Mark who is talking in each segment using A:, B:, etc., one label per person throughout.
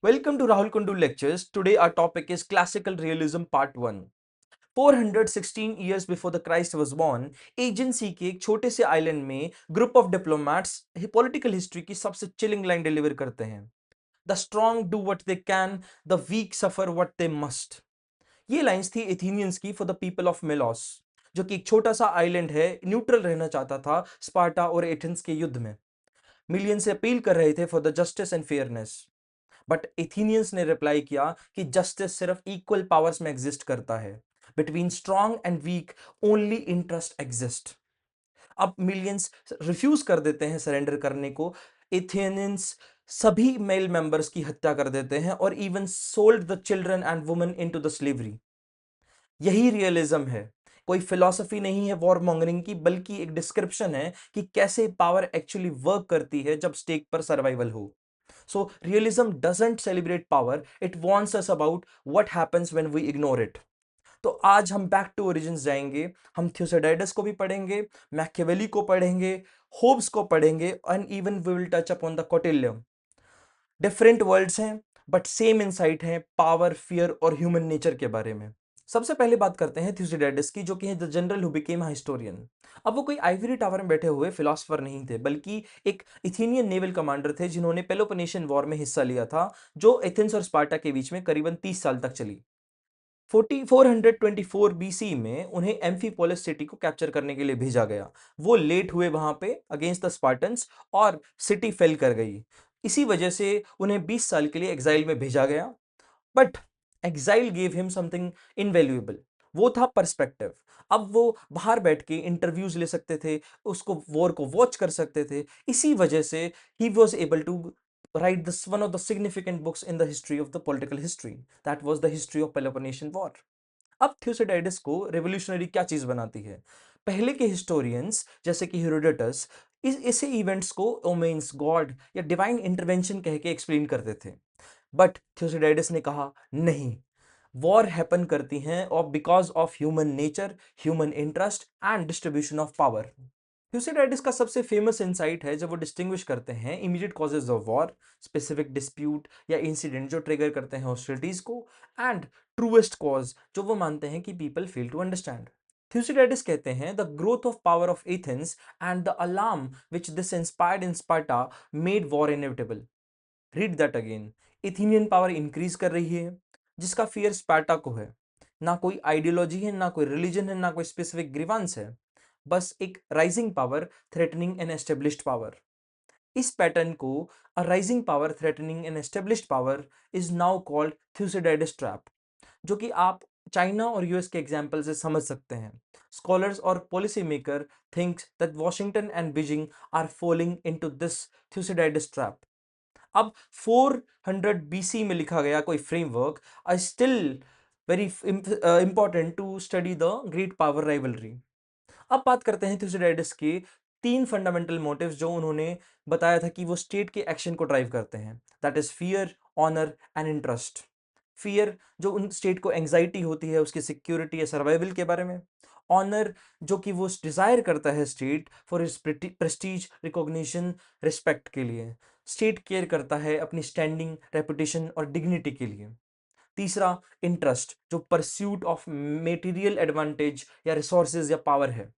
A: Welcome to Rahul Kundu Lectures. Today our topic is Classical Realism Part 1. 416 years before the Christ was born, agency के एक छोटे से island में group of diplomats political history की सबसे chilling line deliver करते हैं। The strong do what they can, the weak suffer what they must. ये लाइंस थी एथेनियंस की for the people of Milos, जो कि एक छोटा सा आइलैंड है, न्यूट्रल रहना चाहता था स्पार्टा और एथेंस के युद्ध में। मिलियन से अपील कर रहे थे for the justice and fairness. But Athenians ने रिप्लाई किया कि जस्टिस सिर्फ इक्वल पावर्स में एग्जिस्ट करता है। Between strong and weak only interest exist. अब मिलियंस रिफ्यूज कर देते हैं सरेंडर करने को। एथेनियंस सभी मेल मेंबर्स की हत्या कर देते हैं और even sold the children and women into the slavery. यही रियलिज्म है। कोई फिलॉसफी नहीं है वॉर मॉन्गरिंग की, बल्कि एक डिस्क्रिप्शन है कि कैसे पावर एक्चुअली वर्क करती है जब स्टेक पर सर्वाइवल हो। So realism doesn't celebrate power, it warns us about what happens when we ignore it. तो आज हम बैक टू ओरिजिन्स जाएंगे। हम थ्यूसिडाइडस को भी पढ़ेंगे, मैकियावेली को पढ़ेंगे, होब्स को पढ़ेंगे and even we will touch upon the Kautilya. Different worlds हैं बट सेम इनसाइट है पावर, फियर और ह्यूमन नेचर के बारे में। सबसे पहले बात करते हैं थ्यूसिडाइडस की, जो कि है the general who became a historian. अब वो कोई आइवरी टावर में बैठे हुए फिलोसफर नहीं थे, बल्कि एक इथेनियन नेवल कमांडर थे जिन्होंने पेलोपोनेशियन वॉर में हिस्सा लिया था, जो एथेंस और स्पार्टा के बीच में करीबन 30 साल तक चली। 424 बीसी में उन्हें एम्फीपोलिस सिटी को कैप्चर करने के लिए भेजा गया। वो लेट हुए वहां पे अगेंस्ट द स्पार्टन्स और सिटी फेल कर गई। इसी वजह से उन्हें 20 साल के लिए एग्जाइल में भेजा गया। But exile gave him something invaluable. वो था पर्सपेक्टिव। अब वो बाहर बैठ के इंटरव्यूज ले सकते थे, उसको वॉर को वॉच कर सकते थे। इसी वजह से ही was able to write this one of the significant books in the history of the political history, that was the history of Peloponnesian War. अब थ्यूसिडाइडस को रेवोल्यूशनरी क्या चीज बनाती है? पहले के हिस्टोरियंस जैसे कि हेरोडोटस इसे इवेंट्स को ओमेन्स, गॉड या डिवाइन इंटरवेंशन कह के एक्सप्लेन करते थे। बट थ्यूसिडाइडस ने कहा नहीं, वॉर हैपन करती हैं और because of human nature, human interest and distribution of power. Thucydides का सबसे फेमस इंसाइट है जब वो डिस्टिंग्विश करते हैं immediate causes of war, specific dispute या इंसिडेंट जो ट्रिगर करते हैं हॉस्टिलिटीज को, एंड ट्रूएस्ट कॉज जो वो मानते हैं कि पीपल फेल टू अंडरस्टैंड। थ्यूसिडाइडस कहते हैं the growth of power of Athens and the alarm which this inspired in Sparta made war inevitable. Read that again. Athenian power increase कर रही है, जिसका फियर स्पार्टा को है। ना कोई आइडियोलॉजी है, ना कोई रिलीजन है, ना कोई स्पेसिफिक ग्रीवांस है, बस एक rising power threatening an established power. इस पैटर्न को a rising power threatening an established power is now called Thucydides trap, जो कि आप चाइना और यूएस के एग्जाम्पल से समझ सकते हैं। स्कॉलर्स और policy maker thinks that Washington and Beijing are falling into this Thucydides trap. अब 400 बीसी में लिखा गया कोई framework I still very important to study the great power rivalry. अब बात करते हैं थ्यूसिडाइडस के तीन फंडामेंटल मोटिव्स जो उन्होंने बताया था कि वो स्टेट के एक्शन को ड्राइव करते हैं। That is fear, honour and interest. Fear जो उन स्टेट को एंजाइटी होती है उसकी सिक्योरिटी या सर्वाइवल के बारे में। ऑनर जो कि वो डिजायर करता है state for is Prestige, recognition, respect के लिए। स्टेट केयर करता है अपनी स्टैंडिंग, रेपुटेशन और डिग्निटी के लिए। तीसरा इंटरेस्ट जो परस्यूट ऑफ मेटीरियल एडवांटेज या रिसोर्सेज या पावर है।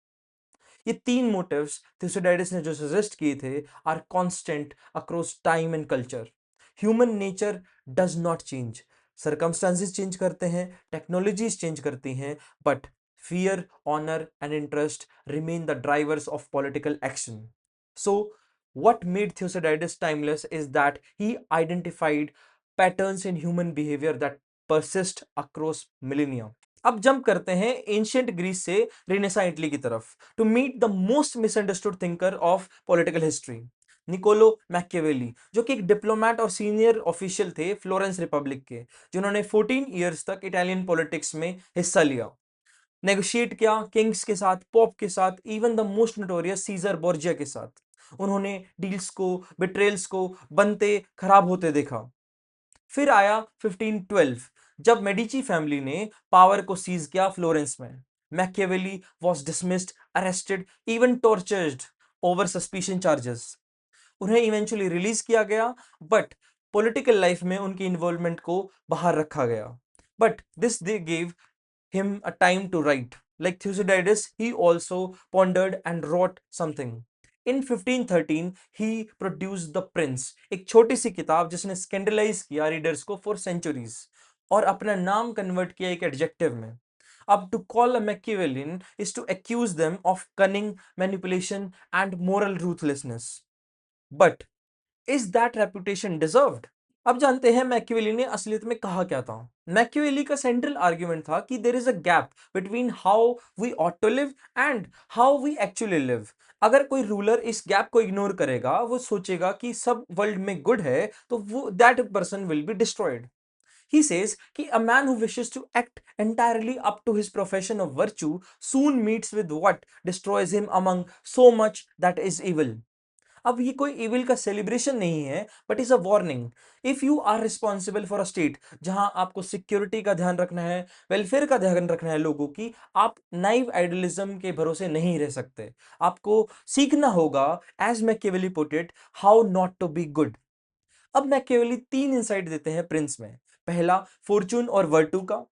A: ये तीन मोटिव्स थ्यूसिडाइडस ने जो सजेस्ट किए थे are constant across time and culture. Human nature does not change. Circumstances change करते हैं, टेक्नोलॉजीज चेंज करती हैं, but fear, honour and interest remain the drivers of political action. So what made Thucydides timeless is that he identified patterns in human behavior that persist across millennia. अब jump करते हैं ancient Greece से Renaissance Italy की तरफ to meet the most misunderstood thinker of political history, Niccolo Machiavelli, जो कि एक diplomat और सीनियर ऑफिशियल थे फ्लोरेंस रिपब्लिक के, जिन्होंने 14 इयर्स तक इटालियन पॉलिटिक्स में हिस्सा लिया, नेगोशिएट किया किंग्स के साथ, पोप के साथ, even the most notorious Cesare Borgia के साथ। उन्होंने डील्स को, बिट्रेल्स को बनते खराब होते देखा। फिर आया 1512 जब मेडिची फैमिली ने पावर को सीज किया फ्लोरेंस में। Machiavelli was dismissed, arrested, even tortured over suspicion charges. उन्हें इवेंचुअली रिलीज किया गया, बट पॉलिटिकल लाइफ में उनकी इन्वॉल्वमेंट को बाहर रखा गया, but this they gave him a time to write. Like Thucydides, he also pondered and wrote something. In 1513, he produced The Prince, एक छोटी सी किताब जिसने स्कैंडलाइज किया रीडर्स को फॉर सेंचुरीज और अपना नाम कन्वर्ट किया एक एडजेक्टिव में. अब to call a Machiavellian is to accuse them of cunning, manipulation and moral ruthlessness. But is that reputation deserved? अब जानते हैं मैकियावेली ने असलियत में कहा क्या था. मैकियावेली का सेंट्रल आर्ग्यूमेंट था कि there is a gap between how we ought to live and how we actually live. अगर कोई रूलर इस गैप को इग्नोर करेगा, वो सोचेगा कि सब वर्ल्ड में गुड है, तो वो that person will be destroyed. He says कि a man who wishes to act entirely up to his profession of virtue soon meets with what destroys him among so much that is evil. अब ये कोई evil का celebration नहीं है, but is a warning. If you are responsible for a state जहां आपको security का ध्यान रखना है, वेलफेयर का ध्यान रखना है लोगों की, आप नाइव आइडियलिज्म के भरोसे नहीं रह सकते. आपको सीखना होगा, as Machiavelli put it, how not to be good. अब मैकियावेली तीन इंसाइट देते हैं प्रिंस में. पहला, फॉर्चून और वर्टू का,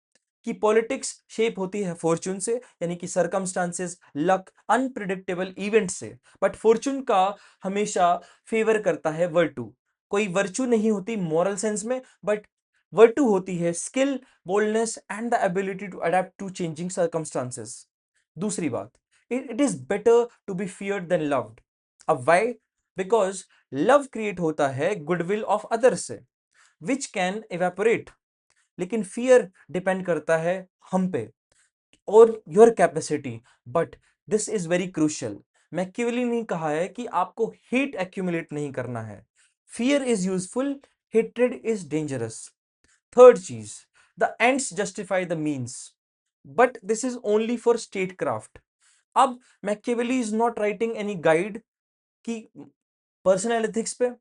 A: कि पॉलिटिक्स शेप होती है फॉर्चून से, यानी कि सर्कमस्टांसेस, लक, अनप्रिडिक्टेबल इवेंट से, बट फॉर्चून का हमेशा फेवर करता है वर्टू. कोई वर्चू नहीं होती मॉरल सेंस में, बट वर्टू होती है skill, boldness and the ability to adapt to changing circumstances. दूसरी बात, it is better to be feared than loved. अब वाई? बिकॉज लव क्रिएट होता है गुडविल ऑफ अदर्स से, विच कैन इवेपोरेट, लेकिन फियर डिपेंड करता है हम पे और your capacity. But this is very crucial. Machiavelli ने कहा है कि आपको हेट एक्यूमुलेट नहीं करना है. Fear is useful, hatred is dangerous. Third चीज, the ends justify the means, but this is only for statecraft. अब Machiavelli is not writing any guide की पर्सनल एथिक्स पे.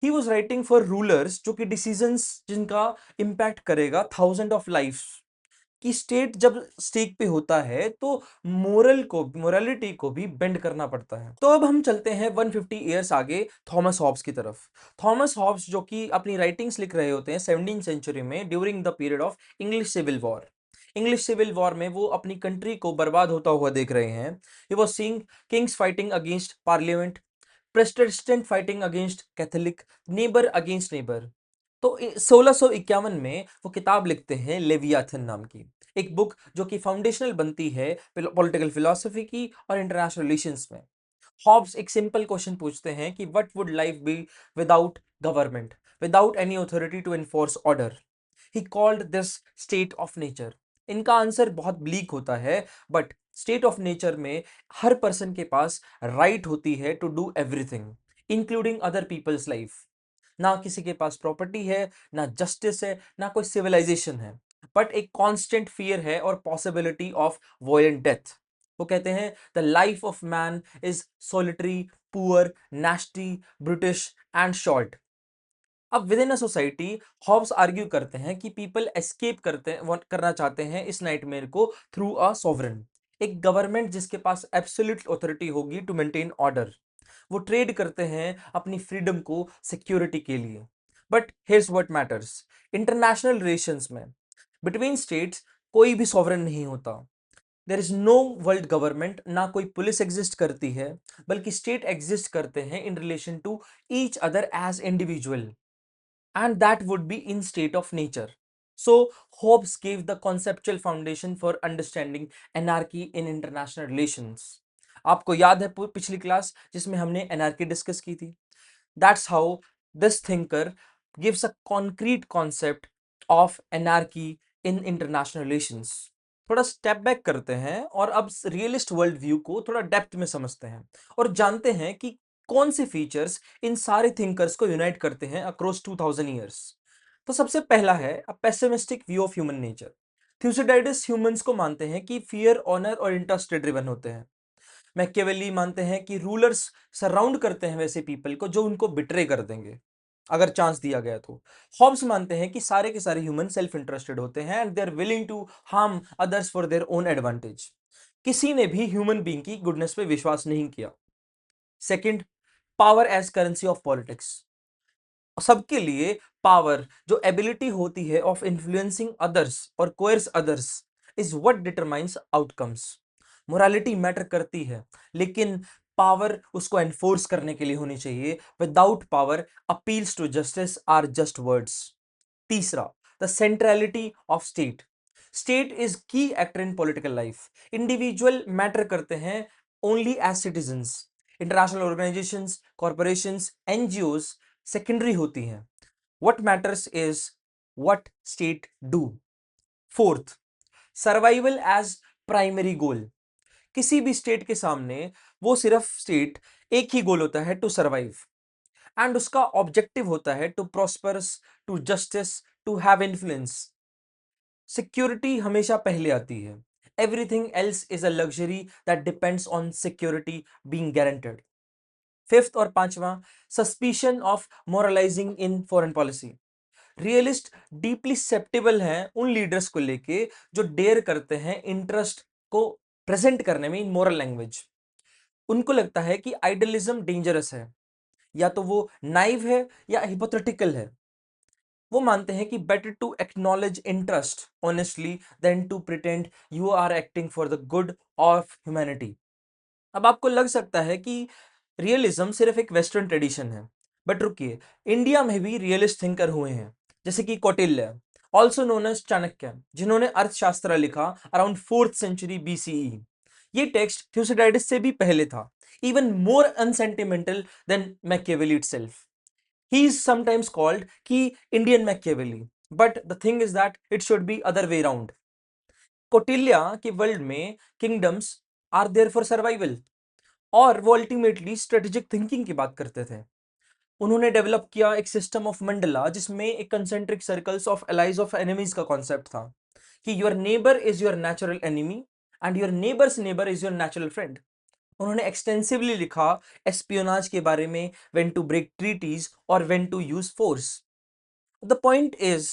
A: He was writing for rulers जो कि decisions जिनका impact करेगा thousand of life. कि state जब stake पे होता है तो मोरालिटी को भी बेंड करना पड़ता है. तो अब हम चलते हैं 150 ईयर्स आगे थॉमस हॉब्स की तरफ. थॉमस हॉब्स जो कि अपनी राइटिंग्स लिख रहे होते हैं 17th सेंचुरी में, during the period of English civil war. English civil war में वो अपनी कंट्री को बर्बाद होता हुआ देख रहे हैं. He was seeing kings fighting against parliament, Protestant fighting against Catholic, neighbour against neighbour. तो 1651 में वो किताब लिखते हैं लेवियाथन नाम की, एक बुक जो कि फाउंडेशनल बनती है पॉलिटिकल फिलोसफी की और इंटरनेशनल रिलेशंस में. हॉब्स एक सिंपल क्वेश्चन पूछते हैं कि what would life be without government, without any authority to enforce order. He called this state of nature. इनका आंसर बहुत ब्लीक होता है, बट स्टेट ऑफ नेचर में हर पर्सन के पास राइट होती है to do everything, including other people's life. ना किसी के पास प्रॉपर्टी है, ना जस्टिस है, ना कोई सिविलाइजेशन है, बट एक कांस्टेंट फियर है और पॉसिबिलिटी ऑफ वायलेंट डेथ. वो कहते हैं the life of man is solitary, poor, nasty, brutish and short. अब within a society Hobbes argue करते हैं कि पीपल एस्केप करना चाहते हैं इस नाइटमेयर को थ्रू अ सॉवरेन, एक गवर्नमेंट जिसके पास एब्सोल्यूट ऑथोरिटी होगी टू मेंटेन ऑर्डर. वो ट्रेड करते हैं अपनी फ्रीडम को सिक्योरिटी के लिए. But here's what matters, international relations में बिटवीन स्टेट्स कोई भी सॉवरेन नहीं होता. There is no world government, ना कोई पुलिस एग्जिस्ट करती है, बल्कि स्टेट एग्जिस्ट करते हैं in relation to each other as individual, and that would be in state of nature. So Hobbes gave the conceptual foundation for understanding anarchy in international relations. आपको याद है पिछली class जिसमें हमने एनार्की डिस्कस की थी. That's how this thinker gives a concrete concept of anarchy in international relations. थोड़ा step back करते हैं और अब रियलिस्ट वर्ल्ड व्यू को थोड़ा डेप्थ में समझते हैं और जानते हैं कि कौन से फीचर्स इन सारे थिंकर्स को यूनाइट करते हैं अक्रॉस 2000 ईयर्स. तो सबसे पहला है a pessimistic view of human nature. Thucydides humans को मानते हैं कि फियर, ऑनर और इंटरेस्ट ड्रिवन होते हैं. मैकियावेली मानते हैं कि रूलर्स सराउंड करते हैं वैसे पीपल को जो उनको बिट्रे कर देंगे अगर चांस दिया गया तो. हॉब्स मानते हैं कि सारे के सारे ह्यूमन सेल्फ इंटरेस्टेड होते हैं and they are willing to harm others for their own advantage. किसी ने भी ह्यूमन बीइंग की गुडनेस पे विश्वास नहीं किया. Second, power as currency of politics. सबके लिए पावर, जो एबिलिटी होती है ऑफ इन्फ्लुएंसिंग अदर्स और coerce others, is what determines outcomes. Morality matter करती है, लेकिन पावर उसको एनफोर्स करने के लिए होनी चाहिए। Without power appeals to justice are just words. तीसरा, the centrality of state. State is key actor in political life. Individual matter करते हैं only as citizens. International organisations, corporations, NGOs secondary होती हैं। What matters is what state do. Fourth, survival as primary goal. किसी भी state के सामने वो सिर्फ स्टेट एक ही गोल होता है, टू सर्वाइव, एंड उसका ऑब्जेक्टिव होता है to prospers, to justice, to have influence. Security हमेशा पहले आती है। Everything else is a luxury that depends on security being guaranteed. Fifth और पांचवा, suspicion of moralising in foreign policy. Realist deeply sceptical हैं उन लीडर्स को लेके जो डेयर करते हैं इंटरेस्ट को प्रेजेंट करने में इन मोरल लैंग्वेज। उनको लगता है कि आइडलिज्म डेंजरस है, या तो वो नाइव है या हिपोथेटिकल है। वो मानते हैं कि better to acknowledge interest honestly than to pretend you are acting for the good of humanity. अब आपको लग सकता है कि रियलिज्म सिर्फ एक वेस्टर्न ट्रेडिशन है, बट रुकिए, इंडिया में भी रियलिस्ट थिंकर हुए हैं, जैसे कि Kautilya, also known as Chanakya, जिन्होंने अर्थशास्त्र लिखा अराउंड 4th सेंचुरी BCE। ये टेक्स्ट थ्यूसिडाइडिस से भी पहले था, even more unsentimental than Machiavelli itself. He is sometimes called कि Indian Machiavelli, but the thing is that it should be other way around. Kautilya के world में kingdoms are there for survival, और वो ultimately strategic thinking की बात करते थे। उन्होंने डेवलप किया एक सिस्टम ऑफ मंडला, जिसमें एक concentric circles of allies of enemies का कॉन्सेप्ट था, कि your neighbour is your natural enemy and your neighbour's neighbour is your natural friend. उन्होंने एक्सटेंसिवली लिखा एस्पियोनाज के बारे में, व्हेन टू ब्रेक ट्रीटीज और when to use force. The point इज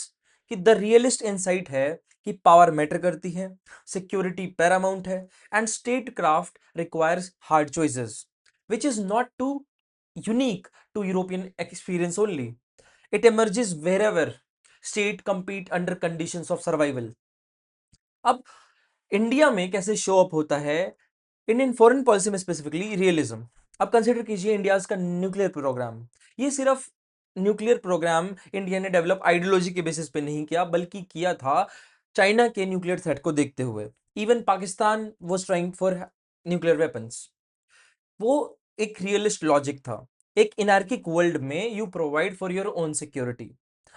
A: कि द रियलिस्ट इनसाइट है कि पावर मैटर करती है, सिक्योरिटी पैरामाउंट है, and statecraft requires hard choices, which is not too unique to European experience only. It emerges wherever state compete under conditions of survival. अब India में कैसे show up होता है Indian foreign policy में, specifically realism. अब consider कीजिए India's का nuclear programme. ये सिर्फ न्यूक्लियर प्रोग्राम इंडिया ने डेवलप आइडियोलॉजी के बेसिस पे नहीं किया, बल्कि किया था चाइना के न्यूक्लियर थ्रेट को देखते हुए। Even Pakistan was trying for nuclear weapons. वो एक रियलिस्ट लॉजिक था। एक इनार्किक वर्ल्ड में you provide for your own security.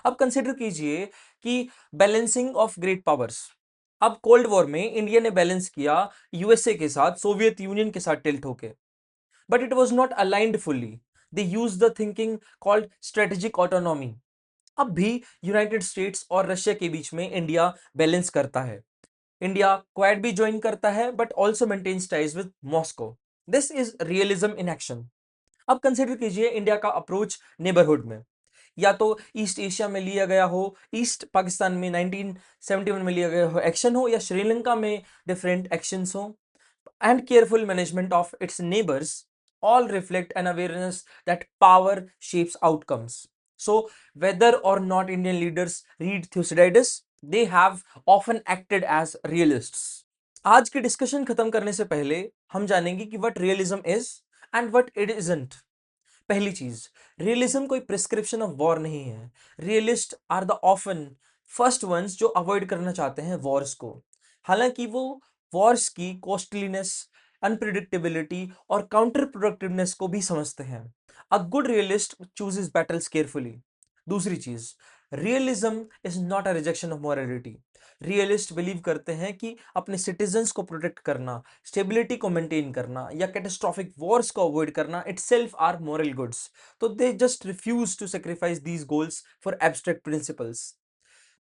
A: अब कंसिडर कीजिए कि बैलेंसिंग ऑफ ग्रेट पावर्स। अब कोल्ड वॉर में इंडिया ने बैलेंस किया यूएसए के साथ, सोवियत यूनियन के साथ टिल्ट होके, but it was not aligned fully. They use the thinking called strategic autonomy. अब भी यूनाइटेड स्टेट्स और रशिया के बीच में इंडिया बैलेंस करता है। इंडिया क्वाड भी ज्वाइन करता है, but also maintains ties with Moscow. This is realism in action. अब कंसिडर कीजिए इंडिया का अप्रोच नेबरहुड में, या तो ईस्ट एशिया में लिया गया हो, ईस्ट पाकिस्तान में 1971 में लिया गया हो एक्शन हो, या श्रीलंका में डिफरेंट एक्शंस हो, and careful management of its neighbors, all reflect an awareness that power shapes outcomes. So, whether or not Indian leaders read Thucydides, they have often acted as realists. आज की discussion खत्म करने से पहले हम जानेंगे कि what realism is and what it isn't. पहली चीज, रियलिज्म कोई प्रिस्क्रिप्शन ऑफ वॉर नहीं है। Realist are the often first ones जो अवॉइड करना चाहते हैं वॉर्स को, हालांकि वो वॉर्स की कॉस्टलीनेस, अनप्रिडिक्टेबिलिटी और काउंटर प्रोडक्टिवनेस को भी समझते हैं। A good realist chooses battles carefully. दूसरी चीज, realism is not a rejection of morality. Realist believe करते हैं कि अपने सिटीजन्स को प्रोटेक्ट करना, स्टेबिलिटी को मेंटेन करना या कैटास्ट्रॉफिक वॉर्स को अवॉइड करना इटसेल्फ आर मॉरल गुड्स। तो they just refuse to sacrifice these goals for abstract principles.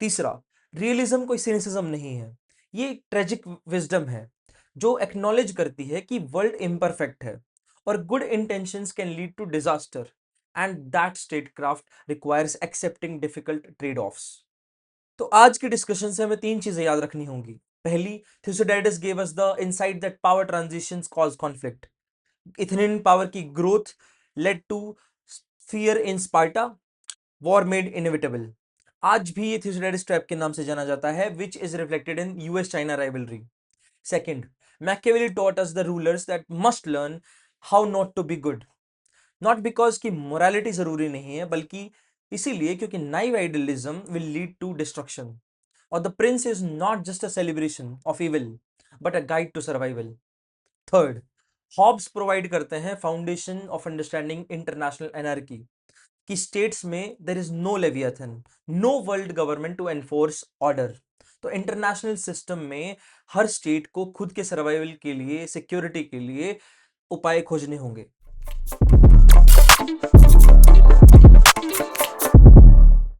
A: तीसरा, रियलिज्म कोई सिनिसिज्म नहीं है, ये एक ट्रेजिक विजडम है जो एक्नॉलेज करती है कि वर्ल्ड इम्परफेक्ट है और good intentions can lead to disaster, and that statecraft requires accepting difficult trade offs. तो आज की डिस्कशन से हमें तीन चीजें याद रखनी होंगी। पहली, Thucydides gave us the insight that power transitions cause conflict. Athenian power की growth led to fear in Sparta, war made inevitable. आज भी ये थ्यूसिडाइड्स ट्रैप के नाम से जाना जाता है, which is reflected in US China rivalry. Second, Machiavelli taught us the rulers that must learn how not to be good, not because कि मोरालिटी जरूरी नहीं है, बल्कि इसीलिए क्योंकि naive idealism will lead to destruction, और the prince is not just a celebration of evil but a guide to survival. Third, Hobbes provide करते हैं foundation of understanding international anarchy, कि स्टेट्स में there is no leviathan, no world government to enforce order. तो international system में हर state को खुद के सर्वाइवल के लिए, सिक्योरिटी के लिए उपाय खोजने होंगे।